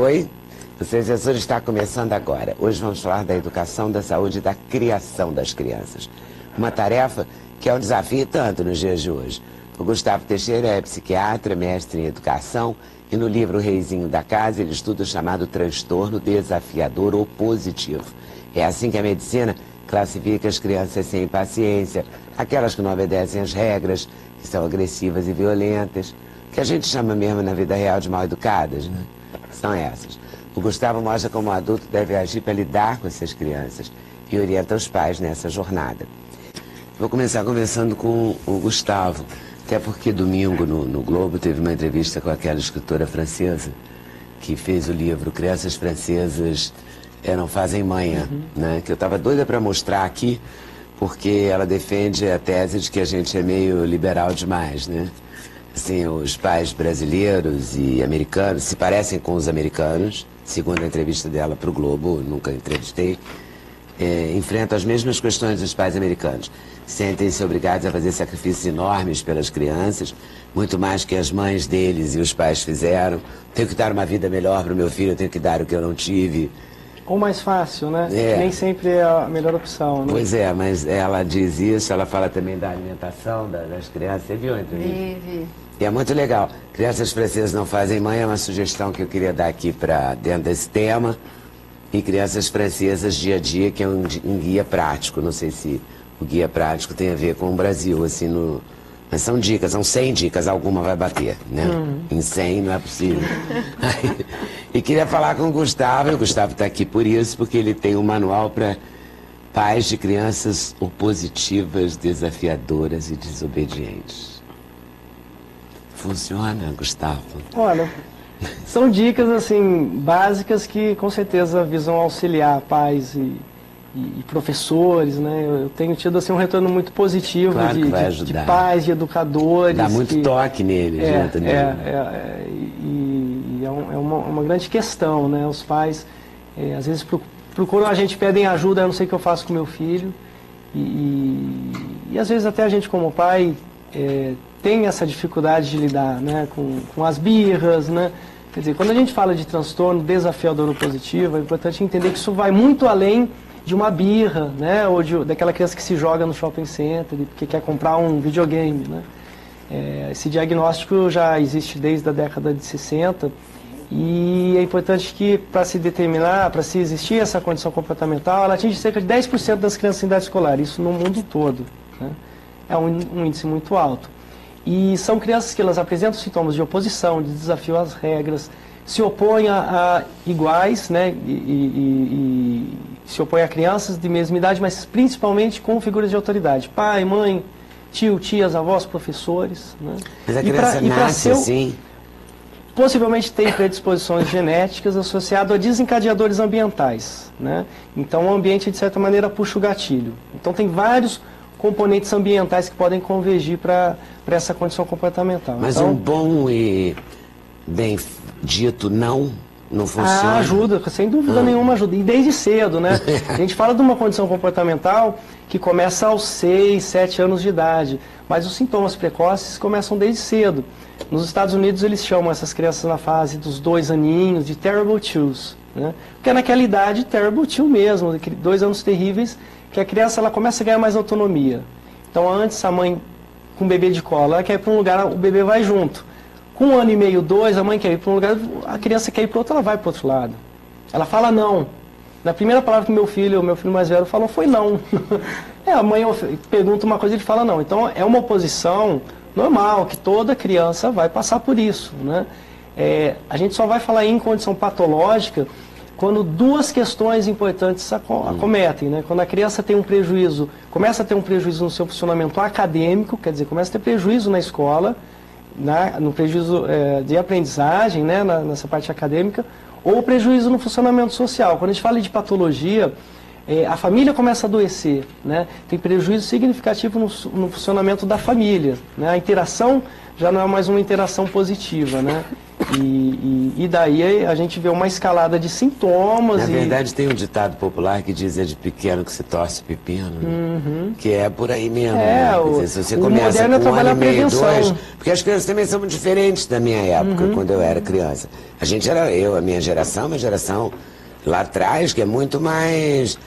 Oi, o Sensor está começando agora. Hoje vamos falar da educação, da saúde e da criação das crianças. Uma tarefa que é um desafio tanto nos dias de hoje. O Gustavo Teixeira é psiquiatra, mestre em educação e no livro Reizinho da Casa ele estuda o chamado transtorno desafiador opositivo. É assim que a medicina classifica as crianças sem paciência, aquelas que não obedecem às regras, que são agressivas e violentas, que a gente chama mesmo na vida real de mal educadas, né? São essas. O Gustavo mostra como o adulto deve agir para lidar com essas crianças e orienta os pais nessa jornada. Vou começar conversando com o Gustavo, até porque domingo no Globo teve uma entrevista com aquela escritora francesa que fez o livro Crianças Francesas Não Fazem Manha, né? Que eu estava doida para mostrar aqui, porque ela defende a tese de que a gente é meio liberal demais, né? Assim, os pais brasileiros e americanos se parecem com os americanos, segundo a entrevista dela para o Globo, nunca entrevistei, enfrentam as mesmas questões dos pais americanos. Sentem-se obrigados a fazer sacrifícios enormes pelas crianças, muito mais que as mães deles e os pais fizeram. Tenho que dar uma vida melhor para o meu filho, eu tenho que dar o que eu não tive. Ou mais fácil, né? Nem sempre é a melhor opção, né? Pois é, mas ela diz isso, ela fala também da alimentação das crianças. Você viu a entrevista? Vi. E é muito legal. Crianças Francesas Não Fazem Mãe é uma sugestão que eu queria dar aqui para dentro desse tema. E Crianças Francesas Dia a Dia, que é um guia prático. Não sei se o guia prático tem a ver com o Brasil, assim, mas são dicas, são 100 dicas, alguma vai bater, né? Em 100 não é possível. E queria falar com o Gustavo está aqui por isso, porque ele tem um manual para pais de crianças opositivas, desafiadoras e desobedientes. Funciona, Gustavo? Olha, são dicas assim básicas que com certeza visam auxiliar pais e professores, né? Eu tenho tido assim um retorno muito positivo claro de pais, de educadores. Dá muito toque neles, né? Também. É uma grande questão, né? Os pais às vezes procuram a gente, pedem ajuda, eu não sei o que eu faço com meu filho e às vezes até a gente como pai tem essa dificuldade de lidar, né? com as birras, né? Quer dizer, quando a gente fala de transtorno desafiador positivo, é importante entender que isso vai muito além de uma birra, né? Ou daquela criança que se joga no shopping center porque quer comprar um videogame, né? Esse diagnóstico já existe desde a década de 60 e é importante que para se determinar, para se existir essa condição comportamental, ela atinge cerca de 10% das crianças em idade escolar, isso no mundo todo, né? É um índice muito alto. E são crianças que elas apresentam sintomas de oposição, de desafio às regras, se opõem a iguais, né? E se opõem a crianças de mesma idade, mas principalmente com figuras de autoridade. Pai, mãe, tio, tias, avós, professores, né? Mas a criança nasce assim? Possivelmente tem predisposições genéticas associadas a desencadeadores ambientais, né? Então o ambiente, de certa maneira, puxa o gatilho. Então tem vários componentes ambientais que podem convergir para essa condição comportamental. Mas então, um bom e bem dito não funciona? Ajuda, sem dúvida nenhuma ajuda. E desde cedo, né? A gente fala de uma condição comportamental que começa aos 6, 7 anos de idade, mas os sintomas precoces começam desde cedo. Nos Estados Unidos eles chamam essas crianças na fase dos 2 aninhos de terrible twos, né? Porque é naquela idade terrible two mesmo, 2 anos terríveis, que a criança ela começa a ganhar mais autonomia. Então antes a mãe com o bebê de colo, ela quer ir para um lugar, o bebê vai junto. Com 1 ano e meio, 2, a mãe quer ir para um lugar, a criança quer ir para o outro, ela vai para o outro lado. Ela fala não. Na primeira palavra que meu filho mais velho falou foi não. A mãe pergunta uma coisa e ele fala não. Então é uma oposição normal, que toda criança vai passar por isso, né? A gente só vai falar em condição patológica quando 2 questões importantes acometem, né? Quando a criança tem um prejuízo, começa a ter um prejuízo no seu funcionamento acadêmico, quer dizer, começa a ter prejuízo na escola, no prejuízo de aprendizagem, né? Nessa parte acadêmica, ou prejuízo no funcionamento social. Quando a gente fala de patologia, a família começa a adoecer, né? Tem prejuízo significativo no funcionamento da família, né? A interação já não é mais uma interação positiva, né? E daí a gente vê uma escalada de sintomas. Na verdade, tem um ditado popular que diz: é de pequeno que se torce pepino, né? Que é por aí mesmo. Né? Quer dizer, se você começa com 1 ano e meio, 2, porque as crianças também são muito diferentes da minha época, quando eu era criança. A gente era, a minha geração, uma geração lá atrás, que é muito mais...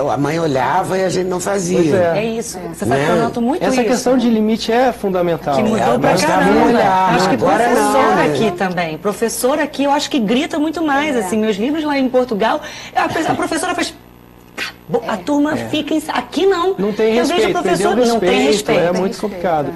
A mãe olhava e a gente não fazia. É isso. Você sabe que eu noto muito isso. Essa questão de limite é fundamental. Que mudou pra caramba. Acho que professor não, aqui também. Professor aqui, eu acho que grita muito mais. Assim, meus livros lá em Portugal, a professora faz... A turma fica... Aqui não. Não tem respeito. Eu vejo professor, não tem respeito. É muito complicado.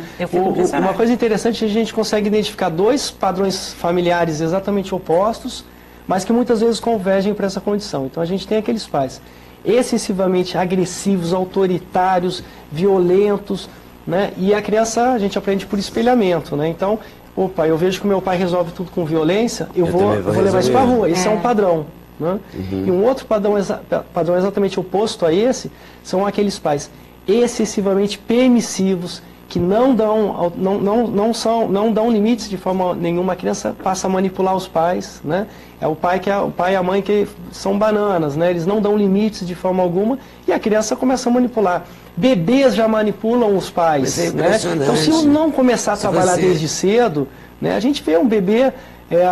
Uma coisa interessante, a gente consegue identificar 2 padrões familiares exatamente opostos, mas que muitas vezes convergem para essa condição. Então a gente tem aqueles pais excessivamente agressivos, autoritários, violentos, né? E a criança, a gente aprende por espelhamento, né? Então, opa, eu vejo que o meu pai resolve tudo com violência, eu vou levar isso para a rua. Esse é um padrão, né? E um outro padrão exatamente oposto a esse são aqueles pais excessivamente permissivos, que não dão limites de forma nenhuma. A criança passa a manipular os pais, né? É o pai e a mãe que são bananas, né? Eles não dão limites de forma alguma e a criança começa a manipular. Bebês já manipulam os pais, né? Então, se eu não começar a trabalhar desde cedo, né? A gente vê um bebê,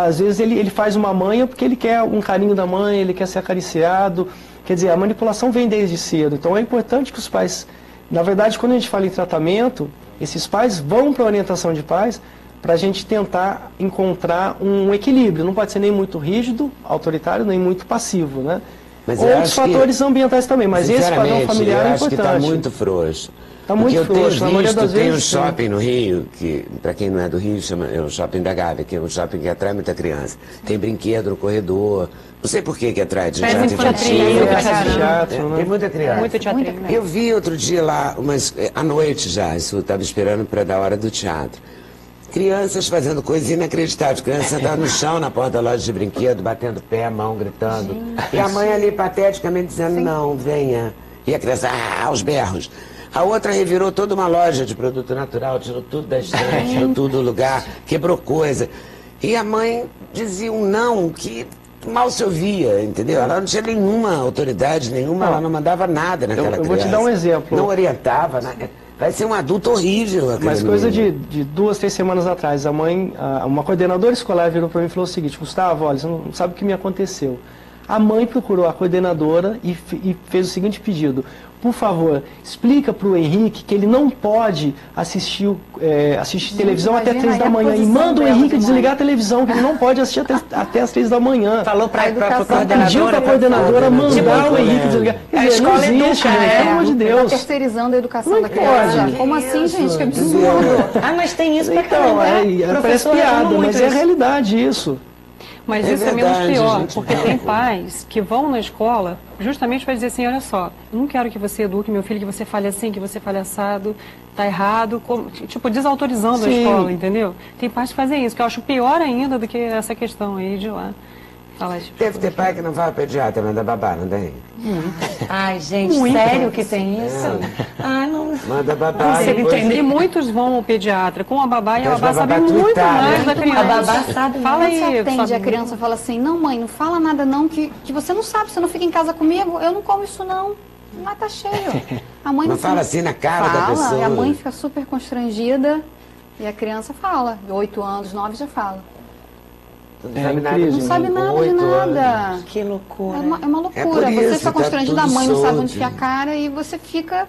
às vezes ele faz uma manha porque ele quer um carinho da mãe, ele quer ser acariciado. Quer dizer, a manipulação vem desde cedo. Então é importante que os pais... Na verdade, quando a gente fala em tratamento, esses pais vão para a orientação de pais para a gente tentar encontrar um equilíbrio. Não pode ser nem muito rígido, autoritário, nem muito passivo, né? Outros fatores ambientais também, mas esse padrão familiar é importante. Eu acho que está muito frouxo. Está muito frouxo, na maioria das vezes. Tem um shopping no Rio, que para quem não é do Rio, é o Shopping da Gávea, que é um shopping que atrai muita criança. Tem brinquedo no corredor. Não sei por que atrai, de teatro infantil. Tem muita criança. Muito teatrinho. Eu vi outro dia lá, à noite já, isso eu estava esperando para dar hora do teatro. Crianças fazendo coisas inacreditáveis. Crianças sentadas no chão, na porta da loja de brinquedo, batendo pé, mão, gritando. E a mãe ali, pateticamente, dizendo, não, venha. E a criança, aos berros. A outra revirou toda uma loja de produto natural, tirou tudo da estante, tirou tudo do lugar, quebrou coisa. E a mãe dizia um não que mal se ouvia, entendeu? Ela não tinha nenhuma autoridade, ela não mandava nada naquela criança. Eu vou te dar um exemplo. Não orientava, vai ser um adulto horrível. Mas coisa de 2, 3 semanas atrás, uma coordenadora escolar virou para mim e falou o seguinte: Gustavo, olha, você não sabe o que me aconteceu. A mãe procurou a coordenadora e fez o seguinte pedido: por favor, explica para o Henrique que ele não pode assistir televisão até 3 da manhã. E manda o Henrique desligar a televisão, que ele não pode assistir até as 3 da manhã. Falou para a coordenadora. Pediu para a coordenadora mandar o Henrique desligar. A escola não existe, pelo amor de Deus. Tá terceirizando a educação da criança. Como assim, gente? Que absurdo. Mas tem isso para caramba. Parece piada, mas é a realidade isso. Mas isso é menos pior, porque tem pais que vão na escola justamente para dizer assim, olha só, não quero que você eduque meu filho, que você fale assim, que você fale assado, tá errado, tipo, desautorizando a escola, entendeu? Tem pais que fazem isso, que eu acho pior ainda do que essa questão aí de lá. Deve ter pai que não vai ao pediatra, manda babá, não tem? Ai, gente, sério que tem isso? Ah, não. Manda babá. E muitos vão ao pediatra com a babá e a babá sabe muito mais da criança. A babá sabe. Fala aí. Você atende a criança e fala assim, não mãe, não fala nada não, que você não sabe, você não fica em casa comigo, eu não como isso não. Mas tá cheio. A mãe não fala assim na cara da pessoa. E a mãe fica super constrangida e a criança fala. 8 anos, 9 já fala. Não sabe nada de nada. Que loucura. É uma loucura. Você fica constrangido, a mãe não sabe onde fica a cara e você fica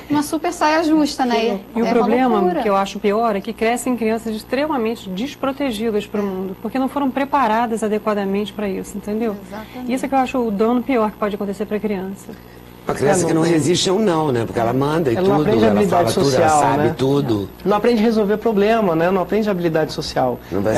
numa super saia justa, né? E o problema que eu acho pior é que crescem crianças extremamente desprotegidas para o mundo, porque não foram preparadas adequadamente para isso, entendeu? Exatamente. Isso é que eu acho o dano pior que pode acontecer para a criança. Uma criança que não resiste a um não, né? Porque ela manda e tudo, ela fala tudo, ela sabe tudo. Não aprende a resolver problema, né? Não aprende habilidade social. Não vai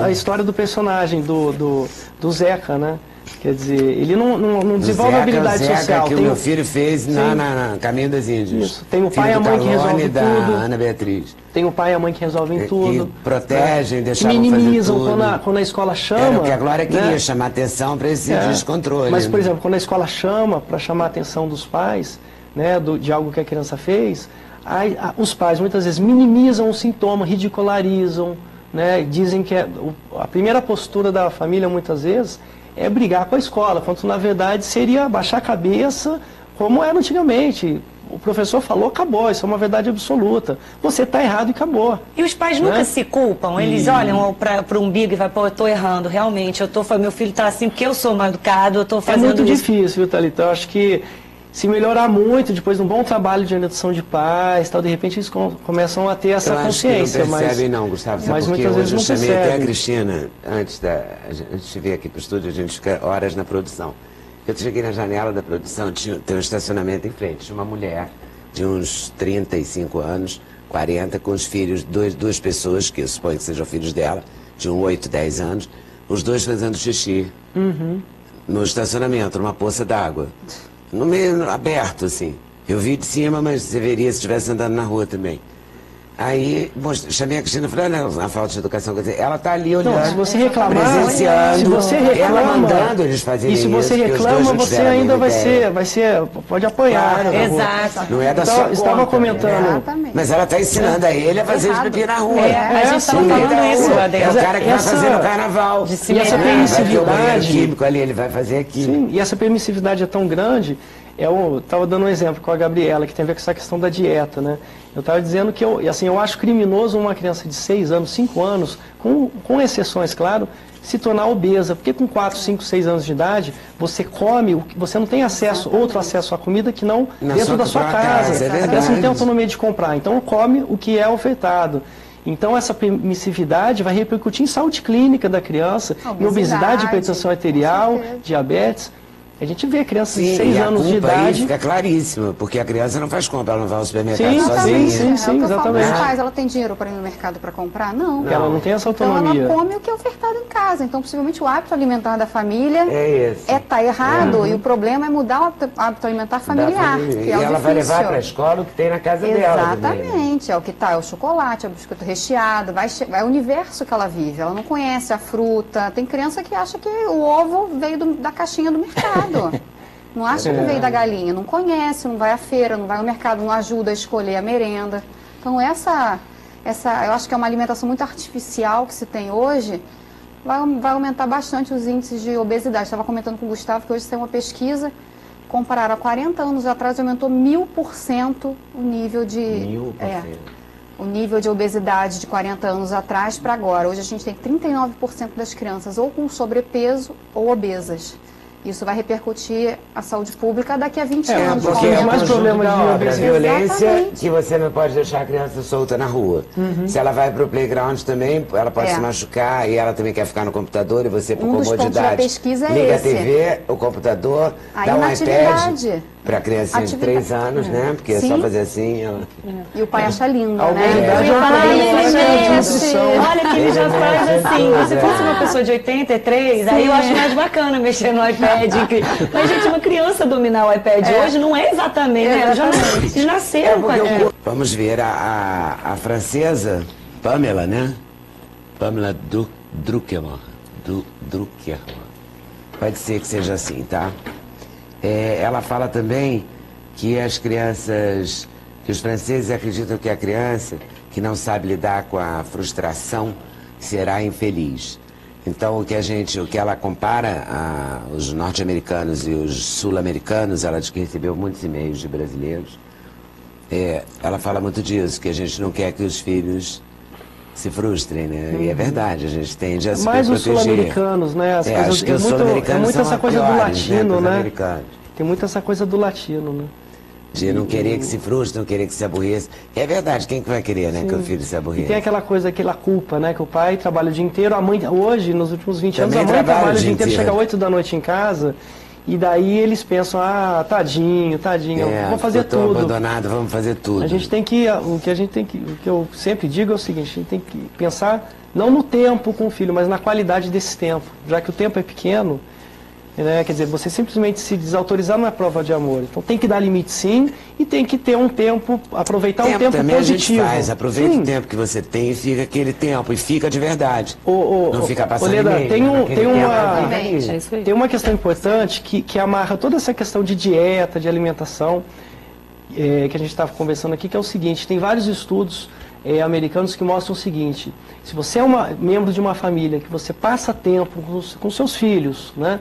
a história do personagem, do Zeca, né? Quer dizer, ele não desenvolve habilidade social. Que o meu filho fez na Caminho das Índias. Isso. Tem o pai e a mãe que resolvem da tudo. Ana Beatriz. Tem o pai e a mãe que resolvem tudo. Que protegem, deixavam minimizam fazer tudo. Quando a escola chama. Era o que a Glória queria, chamar atenção para esse descontrole. Mas, por exemplo, quando a escola chama para chamar a atenção dos pais, né, de algo que a criança fez, os pais muitas vezes minimizam o sintoma, ridicularizam, né? Dizem que a primeira postura da família, muitas vezes, é brigar com a escola, quando na verdade seria baixar a cabeça, como era antigamente. O professor falou, acabou, isso é uma verdade absoluta. Você está errado e acabou. E os pais nunca se culpam? Eles olham para o umbigo e falam, pô, eu estou errando, realmente, meu filho está assim porque eu sou mal educado, eu estou fazendo isso. É muito difícil, viu, Thalita? Eu acho que se melhorar muito, depois de um bom trabalho de orientação de pais, tal, de repente eles começam a ter essa consciência. Não percebem não, Gustavo, sabe mas porque muitas vezes eu não chamei percebem. até a Cristina, antes de vir aqui para o estúdio, a gente fica horas na produção. Eu cheguei na janela da produção, tem um estacionamento em frente, tinha uma mulher de uns 35 anos, 40, com os filhos, duas pessoas, que eu suponho que sejam filhos dela, de 8, 10 anos, os dois fazendo xixi no estacionamento, numa poça d'água, no meio aberto, assim. Eu vi de cima, mas você veria se estivesse andando na rua também. Aí, chamei a Cristina e falei, olha, a falta de educação, quer dizer, ela está ali olhando, não, se você reclamar, presenciando, se você reclama, ela mandando eles fazerem isso. E se você reclama, você ainda pode apanhar. Claro, exato. Não é da então, sua estava conta, comentando. Exatamente. Mas ela está ensinando a ele a fazer esse bebê na rua. A gente estava falando isso, É o cara que vai fazer no carnaval. E essa permissividade químico ali, ele vai fazer aqui. Sim, e essa permissividade é tão grande. Eu estava dando um exemplo com a Gabriela, que tem a ver com essa questão da dieta, né? Eu estava dizendo que eu acho criminoso uma criança de 6 anos, 5 anos, com exceções, claro, se tornar obesa. Porque com 4, 5, 6 anos de idade, você come, você não tem outro acesso à comida que não dentro da sua casa. A criança não tem autonomia de comprar, então come o que é ofertado. Então essa permissividade vai repercutir em saúde clínica da criança, em obesidade, hipertensão arterial, diabetes. A gente vê crianças de 6 anos de idade. Aí fica claríssimo, porque a criança não faz compra, ela não vai ao supermercado sozinha. Sim, exatamente. Os pais, ela tem dinheiro para ir no mercado para comprar? Não. Ela não tem essa autonomia. Então ela come o que é ofertado em casa. Então, possivelmente, o hábito alimentar da família tá errado. E o problema é mudar o hábito alimentar familiar. E ela vai levar para a escola o que tem na casa dela. Exatamente. É o que está, é o chocolate, é o biscoito recheado, é o universo que ela vive. Ela não conhece a fruta. Tem criança que acha que o ovo veio da caixinha do mercado. Não acha que veio da galinha, não conhece, não vai à feira, não vai ao mercado, não ajuda a escolher a merenda. Então eu acho que é uma alimentação muito artificial que se tem hoje, vai aumentar bastante os índices de obesidade. Estava comentando com o Gustavo que hoje tem uma pesquisa, compararam a 40 anos atrás, aumentou 1000% o nível de... 1000%? O nível de obesidade de 40 anos atrás para agora. Hoje a gente tem 39% das crianças ou com sobrepeso ou obesas. Isso vai repercutir a saúde pública daqui a 20 anos. Porque é mais problema de obesidade. Violência, Exatamente. que você não pode deixar a criança solta na rua. Se ela vai para o playground também, ela pode se machucar e ela também quer ficar no computador e você, por comodidade, dos pontos da pesquisa liga esse. a TV, o computador, dá um iPad para a criança de 3 anos, né? Porque é só fazer assim. E o pai acha lindo, A né? obesidade Olha que ele já faz assim. Se fosse uma pessoa de 83, aí eu acho mais bacana mexer no iPad. Mas, gente, uma criança dominar o iPad hoje não é exatamente, né? Eles nasceram com aquilo. Vamos ver a francesa, Pamela, né? Pamela Druckermann. Pode ser que seja assim, tá? Ela fala também que as crianças, que os franceses acreditam que a criança que não sabe lidar com a frustração será infeliz. Então, o que ela compara os norte-americanos e os sul-americanos, ela diz que recebeu muitos e-mails de brasileiros, ela fala muito disso, que a gente não quer que os filhos se frustrem, né? E é verdade, a gente tende a se proteger. Mais os sul-americanos, né? Acho que os sul-americanos muito essa coisa do latino, né? Americanos. Tem muito essa coisa do latino, né? De não querer que se frustre, não querer que se aborreça. É verdade, quem que vai querer, né, que o filho se aborreça? E tem aquela coisa, aquela culpa, né? Que o pai trabalha o dia inteiro, a mãe, hoje, nos últimos 20 anos, Também a mãe trabalha o dia inteiro, chega às 8 da noite em casa, e daí eles pensam, tadinho, vamos fazer tudo. Abandonado, vamos fazer tudo. A gente tem que, o que eu sempre digo é o seguinte, a gente tem que pensar, não no tempo com o filho, mas na qualidade desse tempo. Já que o tempo é pequeno, né? Quer dizer, você simplesmente se desautorizar não é prova de amor. Então tem que dar limite sim, e tem que ter um tempo, aproveitar um tempo também positivo. A gente aproveita o tempo que você tem e fica aquele tempo, e fica de verdade. Não fica passando Leda, ninguém. tem uma questão importante que amarra toda essa questão de dieta, de alimentação, que a gente estava conversando aqui, que é o seguinte, tem vários estudos americanos que mostram o seguinte: se você é membro de uma família que você passa tempo com seus filhos, né,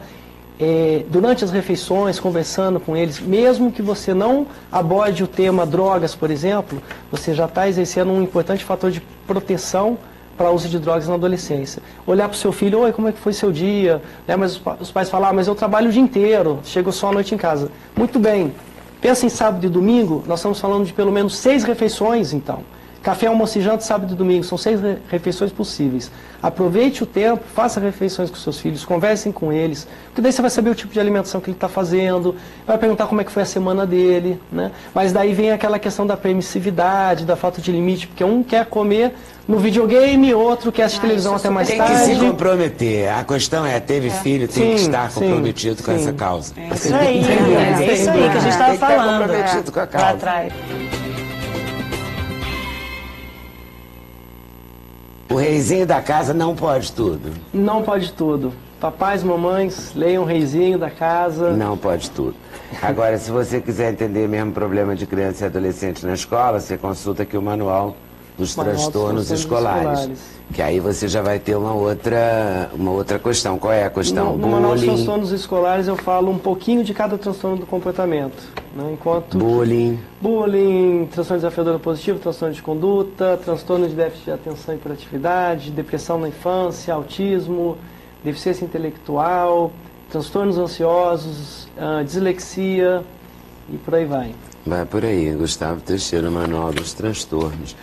durante as refeições, conversando com eles, mesmo que você não aborde o tema drogas, por exemplo, você já está exercendo um importante fator de proteção para o uso de drogas na adolescência. Olhar para o seu filho: oi, como é que foi seu dia? Né, mas os pais falam: mas eu trabalho o dia inteiro, chego só à noite em casa. Muito bem, pensa em sábado e domingo, nós estamos falando de pelo menos 6 refeições, então. Café, almoço e janta, sábado e domingo, são 6 refeições possíveis. Aproveite o tempo, faça refeições com seus filhos, conversem com eles, porque daí você vai saber o tipo de alimentação que ele está fazendo, vai perguntar como é que foi a semana dele, né? Mas daí vem aquela questão da permissividade, da falta de limite, porque um quer comer no videogame, outro quer assistir televisão até mais tarde. Tem que se comprometer. A questão teve filho, tem que estar comprometido com essa causa. É isso aí, é isso aí que a gente estava falando comprometido com a causa. lá atrás. O reizinho da casa não pode tudo. Não pode tudo. Papais, mamães, leiam o reizinho da casa. Não pode tudo. Agora, se você quiser entender mesmo problema de criança e adolescente na escola, você consulta aqui o Manual dos Transtornos Escolares. Que aí você já vai ter uma outra questão. Qual é a questão? No Manual dos Transtornos Escolares eu falo um pouquinho de cada transtorno do comportamento. Né? Enquanto bullying, transtorno desafiador positivo, transtorno de conduta, transtorno de déficit de atenção e hiperatividade, depressão na infância, autismo, deficiência intelectual, transtornos ansiosos, dislexia e por aí vai. Vai por aí, Gustavo Teixeira, Manual dos Transtornos.